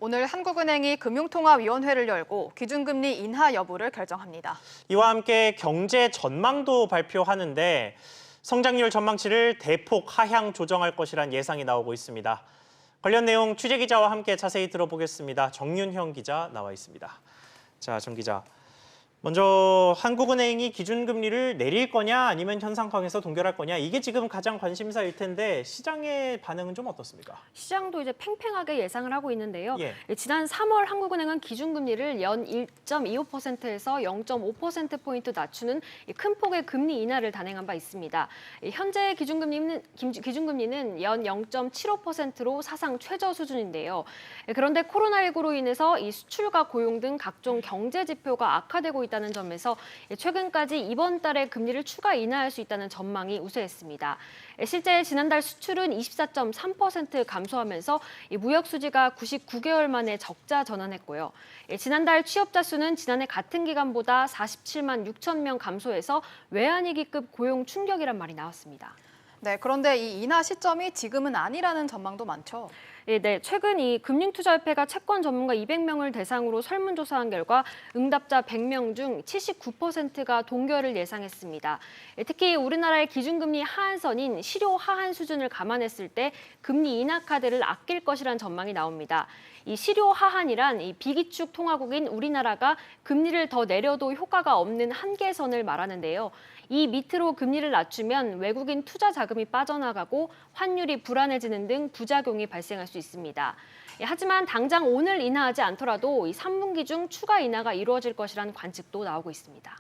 오늘 한국은행이 금융통화위원회를 열고 기준금리 인하 여부를 결정합니다. 이와 함께 경제 전망도 발표하는데 성장률 전망치를 대폭 하향 조정할 것이란 예상이 나오고 있습니다. 관련 내용 취재 기자와 함께 자세히 들어보겠습니다. 정윤형 기자 나와 있습니다. 자, 정 기자. 먼저 한국은행이 기준금리를 내릴 거냐 아니면 현 상황에서 동결할 거냐 이게 지금 가장 관심사일 텐데 시장의 반응은 좀 어떻습니까? 시장도 이제 팽팽하게 예상을 하고 있는데요. 예. 지난 3월 한국은행은 기준금리를 연 1.25%에서 0.5%포인트 낮추는 큰 폭의 금리 인하를 단행한 바 있습니다. 현재 기준금리는 연 0.75%로 사상 최저 수준인데요. 그런데 코로나19로 인해서 이 수출과 고용 등 각종 경제 지표가 악화되고 있다는 점에서 최근까지 이번 달에 금리를 추가 인하할 수 있다는 전망이 우세했습니다. 실제 지난달 수출은 24.3% 감소하면서 무역 수지가 99개월 만에 적자 전환했고요. 지난달 취업자 수는 지난해 같은 기간보다 47만 6천 명 감소해서 외환위기급 고용 충격이란 말이 나왔습니다. 네, 그런데 이 인하 시점이 지금은 아니라는 전망도 많죠. 네, 최근 이 금융투자협회가 채권 전문가 200명을 대상으로 설문조사한 결과 응답자 100명 중 79%가 동결을 예상했습니다. 특히 우리나라의 기준금리 하한선인 실효 하한 수준을 감안했을 때 금리 인하 카드를 아낄 것이란 전망이 나옵니다. 이 실효 하한이란 이 비기축 통화국인 우리나라가 금리를 더 내려도 효과가 없는 한계선을 말하는데요. 이 밑으로 금리를 낮추면 외국인 투자 자금이 빠져나가고 환율이 불안해지는 등 부작용이 발생할 수 있습니다. 하지만 당장 오늘 인하하지 않더라도 이 3분기 중 추가 인하가 이루어질 것이라는 관측도 나오고 있습니다.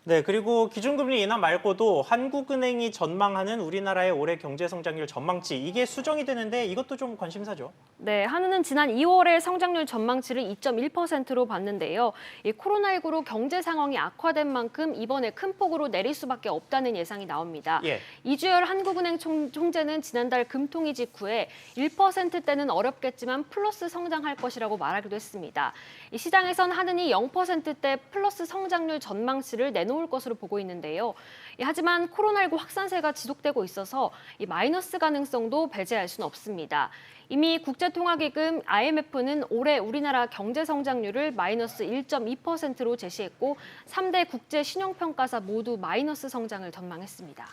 네, 그리고 기준금리 인하 말고도 한국은행이 전망하는 우리나라의 올해 경제성장률 전망치 이게 수정이 되는데 이것도 좀 관심사죠. 네, 한은은 지난 2월에 성장률 전망치를 2.1%로 봤는데요. 이 코로나19로 경제 상황이 악화된 만큼 이번에 큰 폭으로 내릴 수밖에 없다는 예상이 나옵니다. 예. 이주열 한국은행 총재는 지난달 금통위 직후에 1%대는 어렵겠지만 플러스 성장할 것이라고 말하기도 했습니다. 이 시장에선 한은이 0%대 플러스 성장률 전망치를 내놓을 것으로 보고 있는데요. 하지만 코로나19 확산세가 지속되고 있어서 이 마이너스 가능성도 배제할 수는 없습니다. 이미 국제통화기금 IMF는 올해 우리나라 경제 성장률을 마이너스 1.2%로 제시했고 3대 국제 신용평가사 모두 마이너스 성장을 전망했습니다.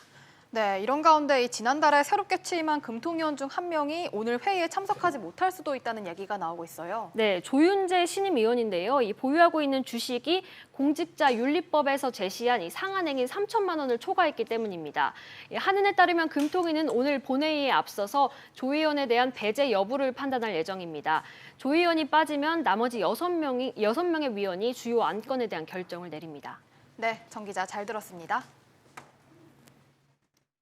네, 이런 가운데 이 지난달에 새롭게 취임한 금통위원 중 한 명이 오늘 회의에 참석하지 못할 수도 있다는 얘기가 나오고 있어요. 네, 조윤재 신임위원인데요. 이 보유하고 있는 주식이 공직자윤리법에서 제시한 이 상한액인 3천만 원을 초과했기 때문입니다. 한은에 따르면 금통위는 오늘 본회의에 앞서서 조 의원에 대한 배제 여부를 판단할 예정입니다. 조 의원이 빠지면 나머지 6명의 위원이 주요 안건에 대한 결정을 내립니다. 네, 정 기자 잘 들었습니다.